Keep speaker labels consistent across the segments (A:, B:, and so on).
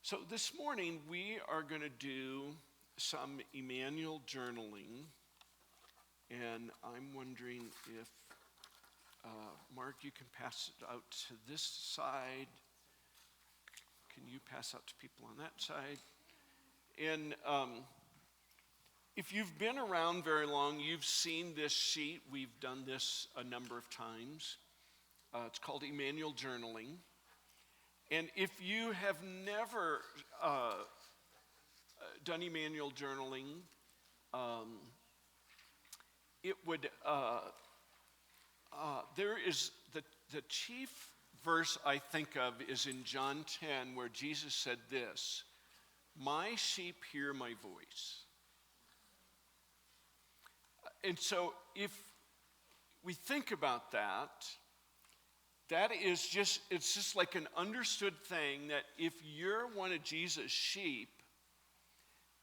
A: So this morning we are going to do some Immanuel journaling, and I'm wondering if, Mark, you can pass it out to this side. Can you pass out to people on that side? And if you've been around very long, you've seen this sheet. We've done this a number of times. It's called Immanuel journaling. And if you have never done Immanuel journaling, it would, there is the chief verse I think of is in John 10, where Jesus said this: "My sheep hear my voice." And so if we think about that, that is just, it's just like an understood thing that if you're one of Jesus' sheep,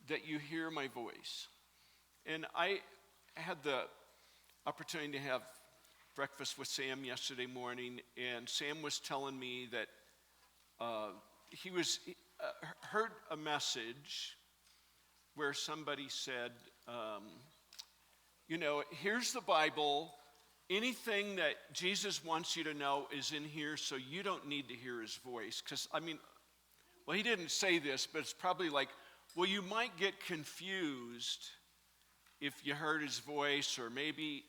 A: that you hear my voice. And I had the opportunity to have breakfast with Sam yesterday morning, and Sam was telling me that he heard a message where somebody said, here's the Bible. Anything that Jesus wants you to know is in here, so you don't need to hear his voice. Because, he didn't say this, but it's probably like, well, you might get confused if you heard his voice, or maybe,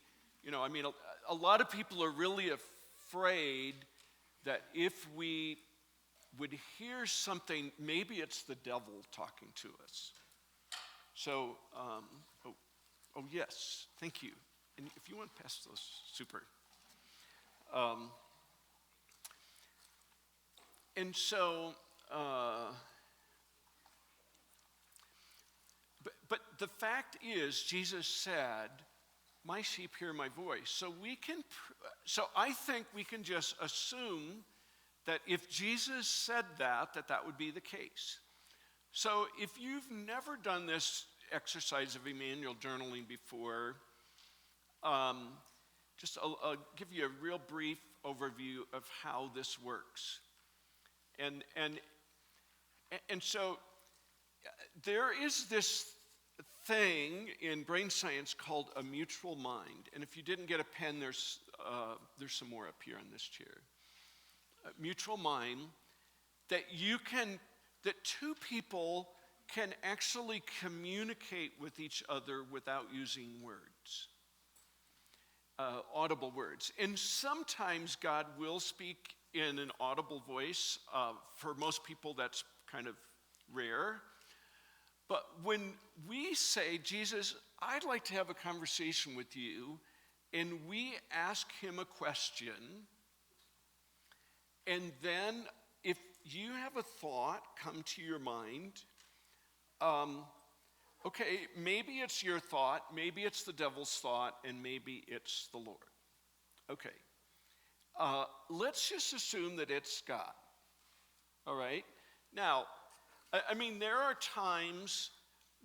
A: a lot of people are really afraid that if we would hear something, maybe it's the devil talking to us. So, yes, thank you. And if you want to pass those, super. But the fact is, Jesus said, "My sheep hear my voice." So I think we can just assume that if Jesus said that would be the case. So if you've never done this exercise of Immanuel journaling before, I'll give you a real brief overview of how this works. And so there is this thing in brain science called a mutual mind. And if you didn't get a pen, there's some more up here on this chair. A mutual mind that two people can actually communicate with each other without using words. Audible words. And sometimes God will speak in an audible voice. For most people, that's kind of rare. But when we say, "Jesus, I'd like to have a conversation with you," and we ask him a question, and then if you have a thought come to your mind, okay, maybe it's your thought, maybe it's the devil's thought, and maybe it's the Lord. Okay. Let's just assume that it's God. All right? Now, there are times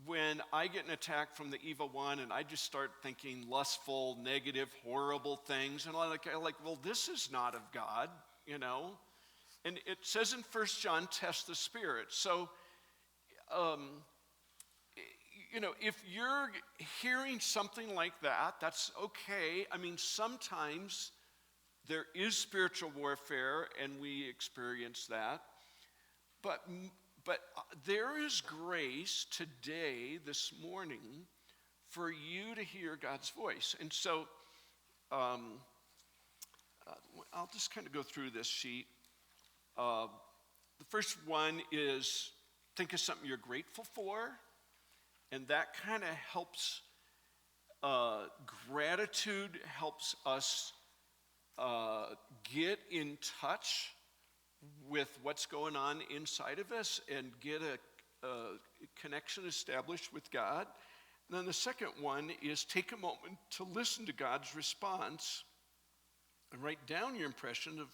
A: when I get an attack from the evil one and I just start thinking lustful, negative, horrible things. And I'm like, well, this is not of God, And it says in 1 John, test the spirit. So, if you're hearing something like that, that's okay. Sometimes there is spiritual warfare, and we experience that. But there is grace today, this morning, for you to hear God's voice. And so I'll just kind of go through this sheet. The first one is think of something you're grateful for. And that kind of helps, gratitude helps us get in touch with what's going on inside of us and get a connection established with God. And then the second one is take a moment to listen to God's response and write down your impression of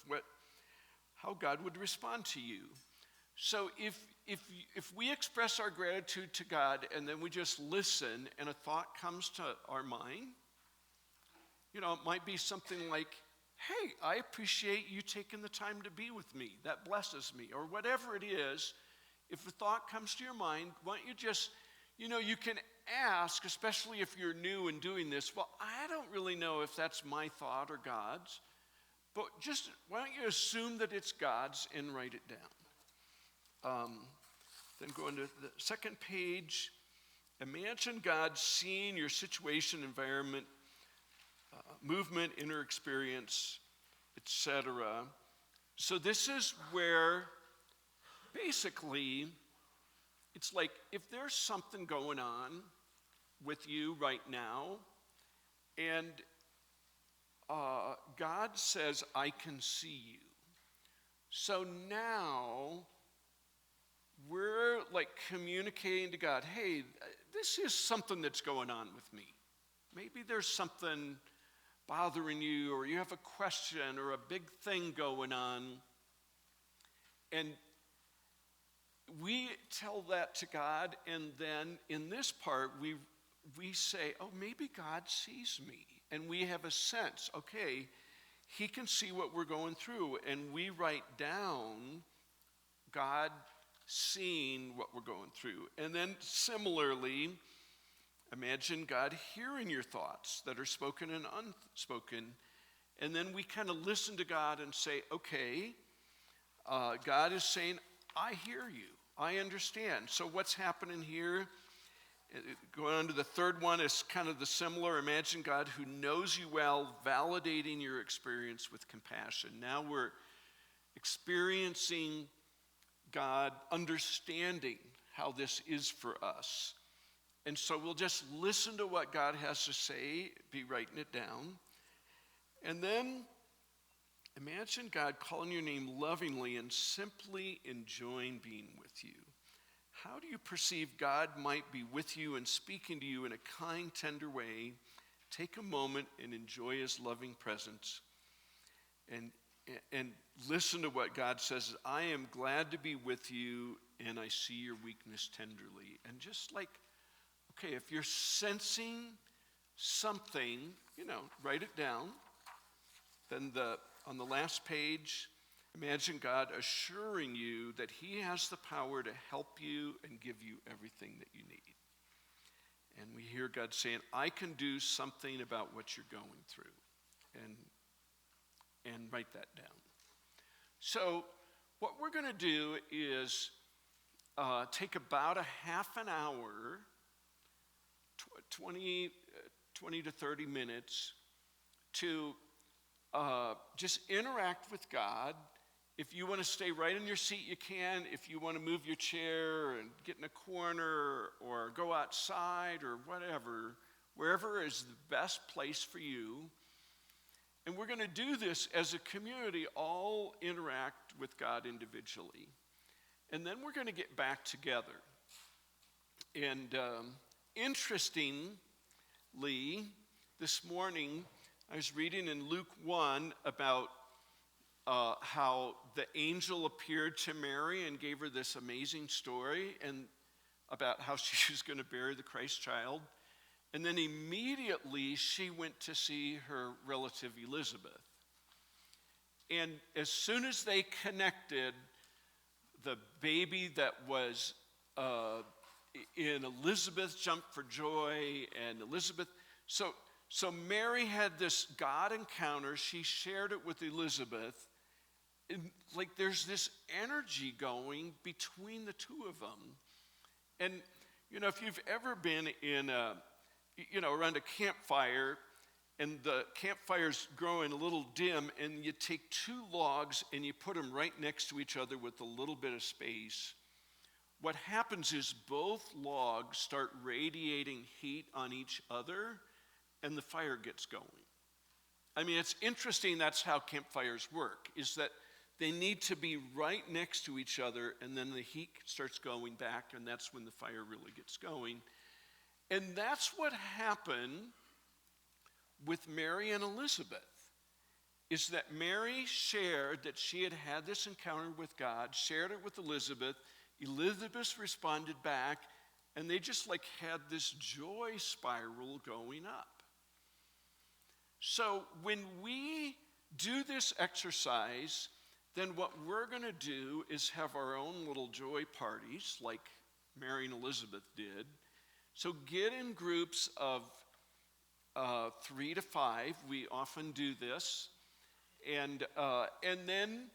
A: how God would respond to you. So if we express our gratitude to God and then we just listen and a thought comes to our mind, it might be something like, "Hey, I appreciate you taking the time to be with me. That blesses me," or whatever it is. if a thought comes to your mind, why don't you just, you can ask, especially if you're new in doing this, well, I don't really know if that's my thought or God's, but just why don't you assume that it's God's and write it down. Then go into the second page. Imagine God seeing your situation, environment, movement, inner experience, etc. So this is where basically it's like if there's something going on with you right now, and God says, I can see you. So now we're like communicating to God, hey, this is something that's going on with me. Maybe there's something bothering you, or you have a question or a big thing going on. And we tell that to God, and then in this part, we say, oh, maybe God sees me. And we have a sense, okay, he can see what we're going through. And we write down God seeing what we're going through. And then similarly, imagine God hearing your thoughts that are spoken and unspoken. And then we kind of listen to God and say, okay, God is saying, I hear you. I understand. So what's happening here? Going on to the third one is kind of the similar. Imagine God who knows you well, validating your experience with compassion. Now we're experiencing God, understanding how this is for us. And so we'll just listen to what God has to say, be writing it down. And then imagine God calling your name lovingly and simply enjoying being with you. How do you perceive God might be with you and speaking to you in a kind, tender way? Take a moment and enjoy his loving presence. And listen to what God says. I am glad to be with you, and I see your weakness tenderly. And just like, okay, if you're sensing something, write it down. Then on the last page, imagine God assuring you that he has the power to help you and give you everything that you need. And we hear God saying, I can do something about what you're going through. And write that down. So what we're going to do is take about a half an hour, 20 to 30 minutes, to just interact with God. If you want to stay right in your seat, you can. If you want to move your chair and get in a corner or go outside or whatever, wherever is the best place for you. And we're going to do this as a community, all interact with God individually. And then we're going to get back together. And interestingly, this morning, I was reading in Luke 1 about how the angel appeared to Mary and gave her this amazing story and about how she was going to bear the Christ child. And then immediately she went to see her relative Elizabeth. And as soon as they connected, the baby that was in Elizabeth jumped for joy, and Elizabeth. So Mary had this God encounter. She shared it with Elizabeth. And like there's this energy going between the two of them. And, if you've ever been in around a campfire, and the campfire's growing a little dim, and you take two logs and you put them right next to each other with a little bit of space, what happens is both logs start radiating heat on each other, and the fire gets going. I mean, it's interesting that's how campfires work, is that they need to be right next to each other, and then the heat starts going back, and that's when the fire really gets going. And that's what happened with Mary and Elizabeth, is that Mary shared that she had had this encounter with God, shared it with Elizabeth. Elizabeth responded back, and they just like had this joy spiral going up. So when we do this exercise, then what we're going to do is have our own little joy parties like Mary and Elizabeth did. So get in groups of 3 to 5. We often do this. And then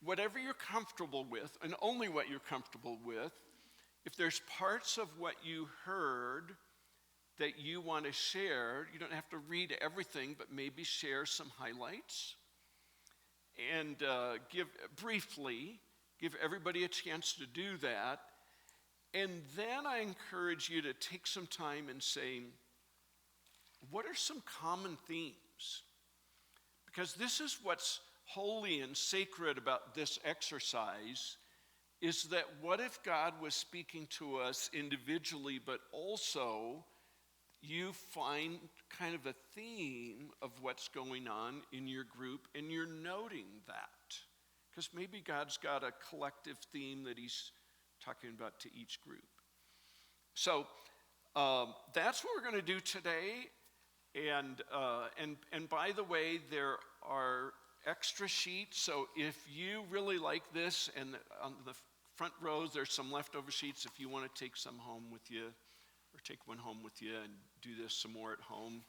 A: whatever you're comfortable with, and only what you're comfortable with, if there's parts of what you heard that you want to share, you don't have to read everything, but maybe share some highlights. And give everybody a chance to do that. And then I encourage you to take some time and say, what are some common themes? Because this is what's holy and sacred about this exercise, is that what if God was speaking to us individually, but also you find kind of a theme of what's going on in your group, and you're noting that. Because maybe God's got a collective theme that he's talking about to each group. So that's what we're going to do today. And by the way, there are extra sheets. So if you really like this, and on the front rows, there's some leftover sheets if you want to take some home with you, or take one home with you and do this some more at home.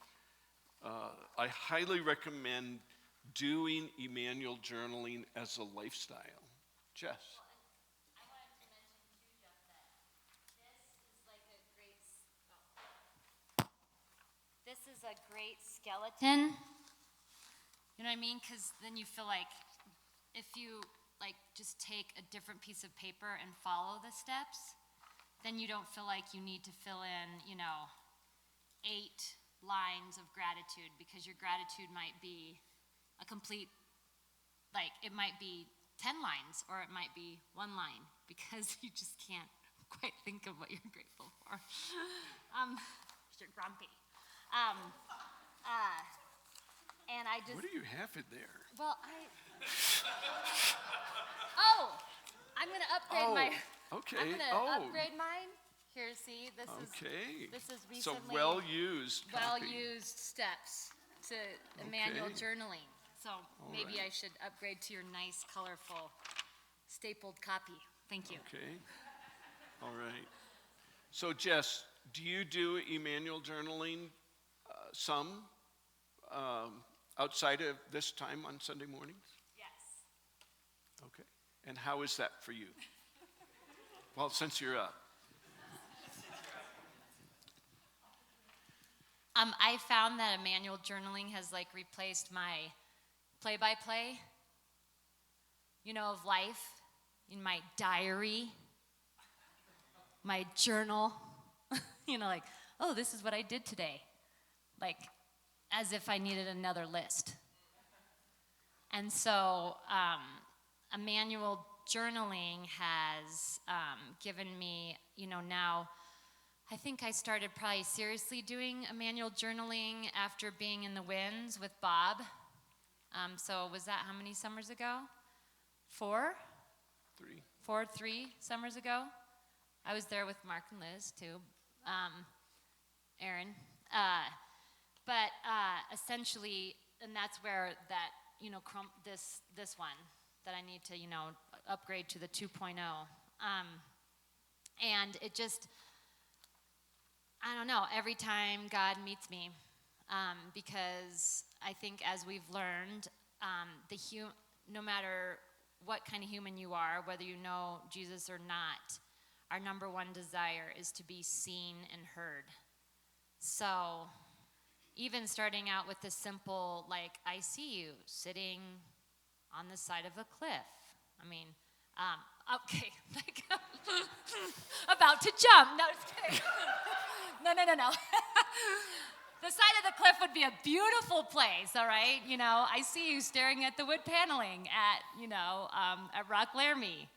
A: I highly recommend doing Immanuel journaling as a lifestyle. Jess.
B: I wanted to mention too, Jeff, that this is a great skeleton. You know what I mean? Because then you feel like if you just take a different piece of paper and follow the steps, then you don't feel like you need to fill in, 8 lines of gratitude, because your gratitude might be a complete, it might be 10 lines, or it might be 1 line, because you just can't quite think of what you're grateful for. You're grumpy. And I just...
A: What do you have in there?
B: Well, I'm going to upgrade my...
A: Okay.
B: I'm going to upgrade mine. Here, see, this is recently...
A: So well-used
B: steps to Immanuel journaling. So maybe I should upgrade to your nice, colorful, stapled copy. Thank you.
A: Okay. All right. So Jess, do you do Immanuel journaling some outside of this time on Sunday mornings?
B: Yes.
A: Okay. And how is that for you? Well, since you're up.
B: I found that Immanuel journaling has replaced my play-by-play, of life, in my diary, my journal, oh, this is what I did today, as if I needed another list. And so Immanuel journaling has given me, now, I think I started probably seriously doing Immanuel journaling after being in the winds with Bob. So was that how many summers ago? 4? 3 summers ago. I was there with Mark and Liz too, Aaron. But essentially, and that's where that, this one that I need to, upgrade to the 2.0. And it just, I don't know, every time God meets me, because I think as we've learned, no matter what kind of human you are, whether you know Jesus or not, our number one desire is to be seen and heard. So even starting out with the simple, I see you sitting on the side of a cliff. I mean, okay, about to jump. No, just kidding. No. The side of the cliff would be a beautiful place, all right? I see you staring at the wood paneling at Rock Laramie.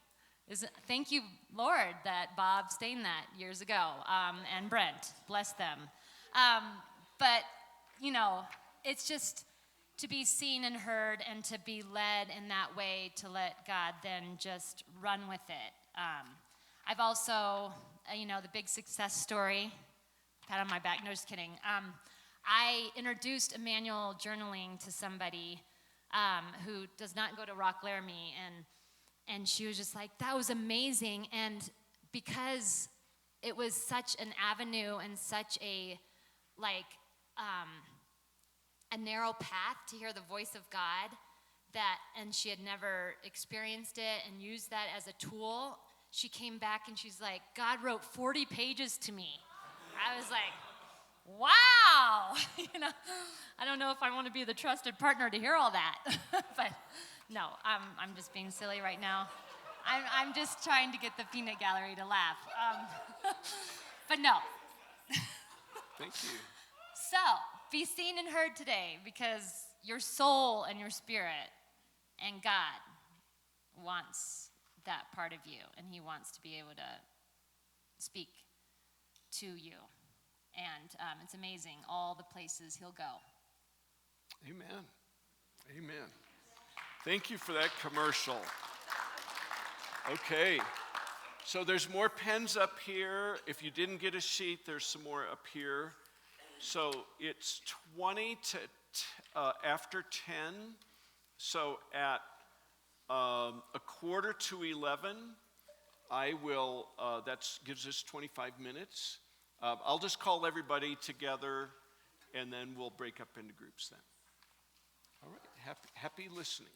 B: Thank you, Lord, that Bob stained that years ago, and Brent, bless them. But, it's just to be seen and heard and to be led in that way, to let God then just run with it. I've also, the big success story, pat on my back, no, just kidding. I introduced Immanuel journaling to somebody who does not go to Rock Laramie, and she was just like, that was amazing. And because it was such an avenue and such a narrow path to hear the voice of God, and she had never experienced it and used that as a tool, she came back and she's like, God wrote 40 pages to me. I was like, wow. I don't know if I want to be the trusted partner to hear all that. But no, I'm just being silly right now. I'm just trying to get the peanut gallery to laugh. But no.
A: Thank you.
B: So, be seen and heard today, because your soul and your spirit and God wants that part of you, and he wants to be able to speak to you. And it's amazing all the places he'll go.
A: Amen. Amen. Thank you for that commercial. Okay. So there's more pens up here. If you didn't get a sheet, there's some more up here. So it's 20 to after 10. So at a quarter to 11, I will, that gives us 25 minutes. I'll just call everybody together, and then we'll break up into groups then. All right, happy listening.